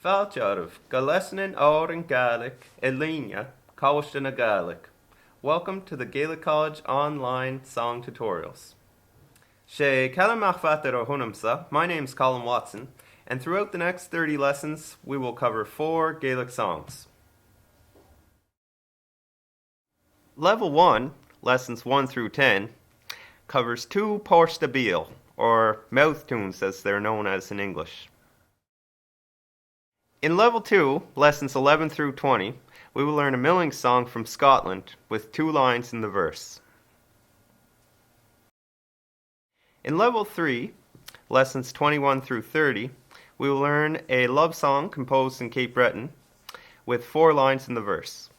Fáilte go lesanin áir an Gaelic I líne Coist na Gaelic. Welcome to the Gaelic College online song tutorials. Sé Calamach Fatar o Hunamsa. My name's Colin Watson, and throughout the next 30 lessons, we will cover 4 Gaelic songs. Level 1, lessons 1 through 10, covers 2 Porsta Beal, or mouth tunes as they're known as in English. In Level 2, lessons 11 through 20, we will learn a milling song from Scotland with 2 lines in the verse. In Level 3, lessons 21 through 30, we will learn a love song composed in Cape Breton with 4 lines in the verse.